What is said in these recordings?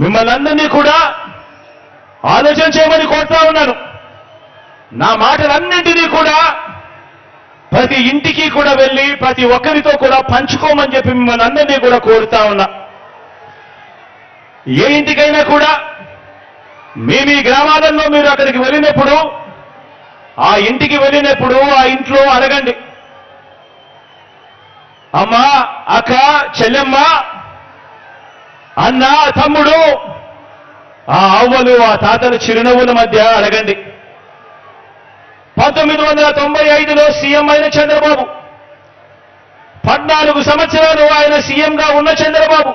మిమ్మల్ని అందరినీ కూడా ఆలోచన చేయమని కోరుతా ఉన్నాను. నా మాటలన్నింటినీ కూడా ప్రతి ఇంటికి కూడా వెళ్ళి ప్రతి ఒక్కరితో కూడా పంచుకోమని చెప్పి మిమ్మల్ని అందరినీ కూడా కోరుతా ఉన్నా. ఏ ఇంటికైనా కూడా మీ గ్రామాలలో మీరు అక్కడికి వెళ్ళినప్పుడు ఆ ఇంటికి వెళ్ళినప్పుడు ఆ ఇంట్లో అడగండి, అమ్మ, అక్క, చెల్లెమ్మ, అన్న, తమ్ముడు, ఆ అవ్వలు ఆ తాతల చిరునవ్వుల మధ్య అడగండి. 1995లో సీఎం అయిన చంద్రబాబు, 14 సంవత్సరాలు ఆయన సీఎంగా ఉన్న చంద్రబాబు,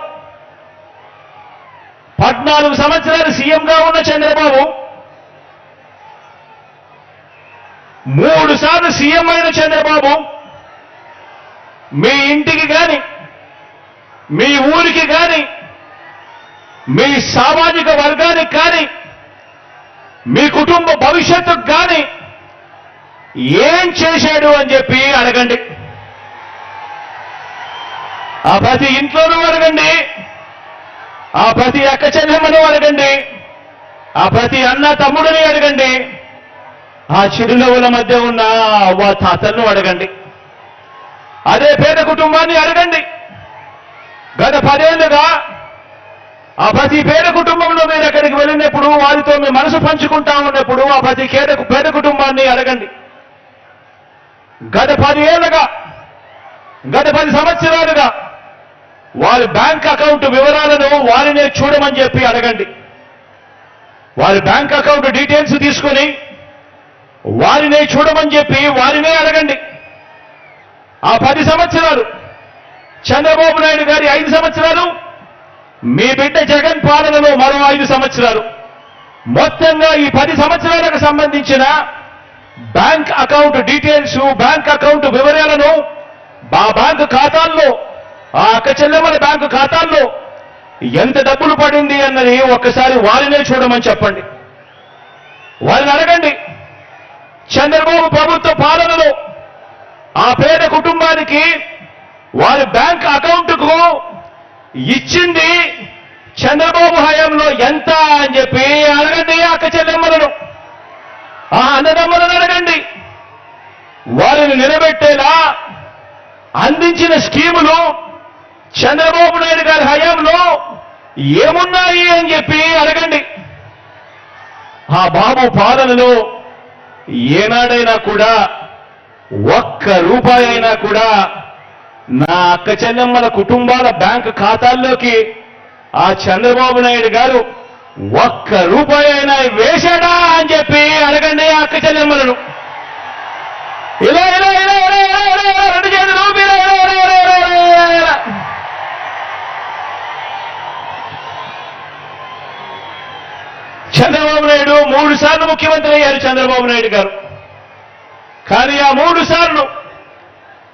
14 సంవత్సరాలు సీఎంగా ఉన్న చంద్రబాబు 3 సార్లు సీఎం అయిన చంద్రబాబు మీ ఇంటికి గాని, మీ ఊరికి గాని, మీ సామాజిక వర్గానికి కానీ, మీ కుటుంబ భవిష్యత్తుకు కానీ ఏం చేశాడు అని చెప్పి అడగండి. ఆ ప్రతి ఇంట్లోనూ అడగండి, ఆ ప్రతి అక్క చెల్లెమ్మను అడగండి, ఆ ప్రతి అన్న తమ్ముడిని అడగండి, ఆ చిరునవ్వుల మధ్య ఉన్న అవ్వ తాతలను అడగండి, అదే పేద కుటుంబాన్ని అడగండి. గత 10 ఏళ్లుగా ఆ ప్రతి పేద కుటుంబంలో మీరు అక్కడికి వెళ్ళినప్పుడు వారితో మీ మనసు పంచుకుంటా ఉన్నప్పుడు ఆ ప్రతి పేద కుటుంబాన్ని అడగండి. గత 10 ఏళ్లుగా, గత 10 సంవత్సరాలుగా వారి బ్యాంక్ అకౌంట్ వివరాలను వారినే చూడమని చెప్పి అడగండి. వారి బ్యాంక్ అకౌంట్ డీటెయిల్స్ తీసుకొని వారినే చూడమని చెప్పి వారినే అడగండి. ఆ 10 సంవత్సరాలు చంద్రబాబు నాయుడు గారి 5 సంవత్సరాలు, మీ బిడ్డ జగన్ పాలనలో మరో 5 సంవత్సరాలు, మొత్తంగా ఈ 10 సంవత్సరాలకు సంబంధించిన bank account details, bank account వివరాలను ఆ బ్యాంకు ఖాతాల్లో, ఆ అక్క చెల్లెమ్మల బ్యాంకు ఖాతాల్లో ఎంత డబ్బులు పడింది అన్నది ఒక్కసారి వారినే చూడమని చెప్పండి. వారిని అడగండి, చంద్రబాబు ప్రభుత్వ పాలనలో ఆ పేద కుటుంబానికి వారి బ్యాంక్ అకౌంట్కు ఇచ్చింది చంద్రబాబు హయాంలో ఎంత అని చెప్పి అడగండి. అక్క చెల్లెమ్మలను, ఆ అన్నదమ్ములను అడగండి. వారిని నిలబెట్టేలా అందించిన స్కీములు చంద్రబాబు నాయుడు గారి హయాంలో ఏమున్నాయి అని చెప్పి అడగండి. ఆ బాబు పాలనలో ఏనాడైనా కూడా ఒక్క రూపాయి అయినా కూడా నా అక్క చెల్లెమ్మల కుటుంబాల బ్యాంకు ఖాతాల్లోకి ఆ చంద్రబాబు నాయుడు గారు ఒక్క రూపాయి అయినా వేశాడా అని చెప్పి అడగండి ఆ అక్క చెల్లెమ్మలను. ఇలా ఇలా ఇలా ఇలా ఇలా ఇలా ఇలా రెండు చేతులు ఊపి ఇలా ఇలా ఇలా ఇలా ఇలా ఇలా ఇలా. చంద్రబాబు నాయుడు 3 సార్లు ముఖ్యమంత్రి అయ్యారు చంద్రబాబు నాయుడు గారు. కానీ ఆ 3 సార్లు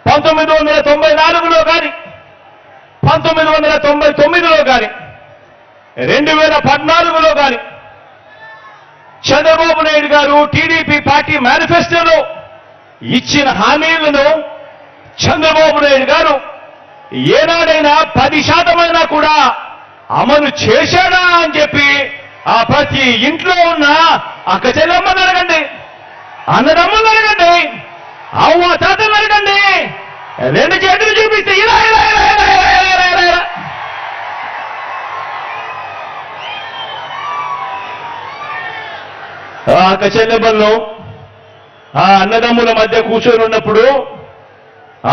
1994లో కానీ, 1999లో కానీ, 2014లో కానీ చంద్రబాబు నాయుడు గారు టీడీపీ పార్టీ మేనిఫెస్టోలో ఇచ్చిన హామీలను చంద్రబాబు నాయుడు గారు ఏనాడైనా 10% కూడా అమలు చేశాడా అని చెప్పి ఆ ప్రతి ఇంట్లో ఉన్న అక్క చెల్లెమ్మని అడగండి, అన్నదమ్ములు అడగండి, అవ్వ తాతలు అడగండి. 2 చేతులు చూపిస్తే ఇలా ఇలా ఇలా ఇలా ఇలా ఇలా ఇలా. ఆ అక్క చెల్లెమ్మలను ఆ అన్నదమ్ముల మధ్య కూర్చొని ఉన్నప్పుడు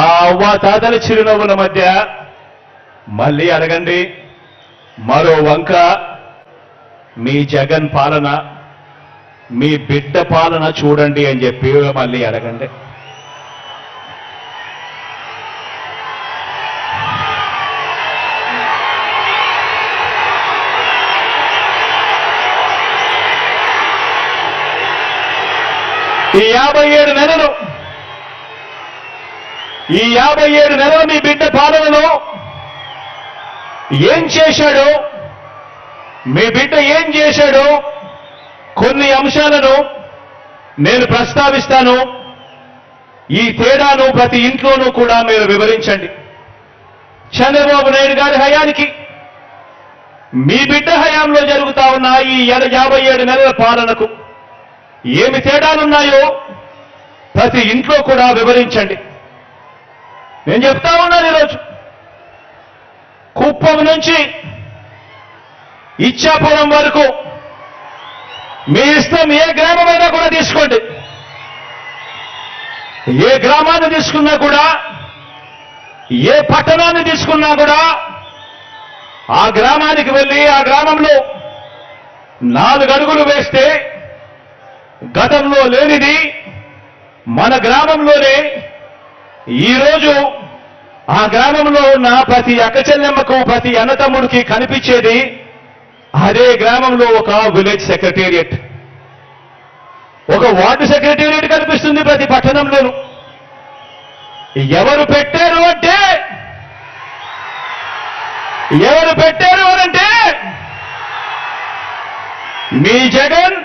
ఆ అవ్వ తాతల చిరునవ్వుల మధ్య మళ్ళీ అడగండి, మరో వంక మీ జగన్ పాలన, మీ బిడ్డ పాలన చూడండి అని చెప్పి మళ్ళీ అడగండి. ఈ 57 నెలలు మీ బిడ్డ పాలనలో ఏం చేశాడో, మీ బిడ్డ ఏం చేశాడో కొన్ని అంశాలను నేను ప్రస్తావిస్తాను. ఈ తేడాను ప్రతి ఇంట్లోనూ కూడా మీరు వివరించండి. చంద్రబాబు నాయుడు గారి హయానికి మీ బిడ్డ హయాంలో జరుగుతా ఉన్న ఈ 57 నెలల పాలనకు ఏమి తేడాలున్నాయో ప్రతి ఇంట్లో కూడా వివరించండి. నేను చెప్తా ఉన్నాను ఈరోజు కుప్పం నుంచి ఇచ్చాపురం వరకు మీ ఇష్టం ఏ గ్రామమైనా కూడా తీసుకోండి. ఏ గ్రామాన్ని తీసుకున్నా కూడా, ఏ పట్టణాన్ని తీసుకున్నా కూడా ఆ గ్రామానికి వెళ్ళి ఆ గ్రామంలో 4 అడుగులు వేస్తే గతంలో లేనిది మన గ్రామంలోనే ఈరోజు ఆ గ్రామంలో ఉన్న ప్రతి అక్కచెల్లెమ్మకు, ప్రతి అన్నతమ్ముడికి కనిపించేది అదే గ్రామంలో ఒక విలేజ్ సెక్రటేరియట్, ఒక వార్డు సెక్రటేరియట్ కనిపిస్తుంది ప్రతి పట్టణంలోనూ. ఎవరు పెట్టారు అనంటే మీ జగన్,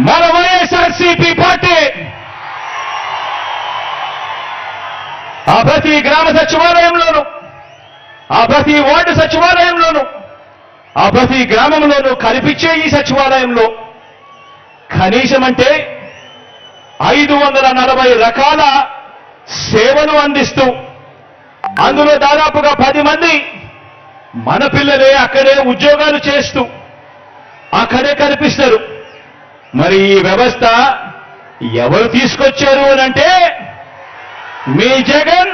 మన వైఎస్ఆర్సీపీ పార్టీ. ఆ ప్రతి గ్రామ సచివాలయంలోనూ, ఆ ప్రతి వార్డు సచివాలయంలోనూ, ఆ ప్రతి గ్రామంలోనూ కనిపించే ఈ సచివాలయంలో కనీసం అంటే 540 రకాల సేవలు అందిస్తూ, అందులో దాదాపుగా 10 మంది మన పిల్లలే అక్కడే ఉద్యోగాలు చేస్తూ అక్కడే కనిపిస్తారు. మరి ఈ వ్యవస్థ ఎవరు తీసుకొచ్చారు అనంటే మీ జగన్,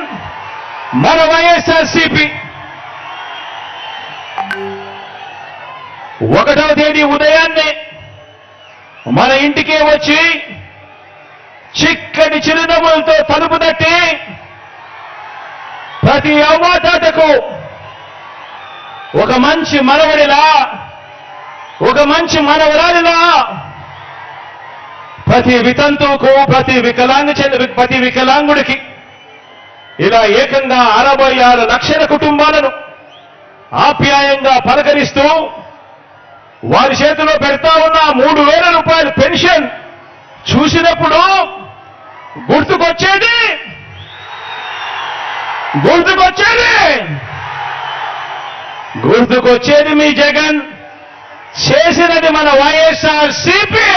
మన వైఎస్ఆర్సీపీ. 1వ తేదీ ఉదయాన్నే మన ఇంటికే వచ్చి చిక్కటి చిరునవ్వులతో తలుపు తట్టి ప్రతి అవ్వాతాతకు ఒక మంచి మనవడిలా, ఒక మంచి మనవరాలిలా, ప్రతి వితంతువుకు, ప్రతి వికలాంగుడికి ఇలా ఏకంగా 66 లక్షల కుటుంబాలను ఆప్యాయంగా పలకరిస్తూ వారి చేతిలో పెడతా ఉన్న 3,000 రూపాయల పెన్షన్ చూసినప్పుడు గుర్తుకొచ్చేది మీ జగన్ చేసినది మన వైఎస్ఆర్సీపీ.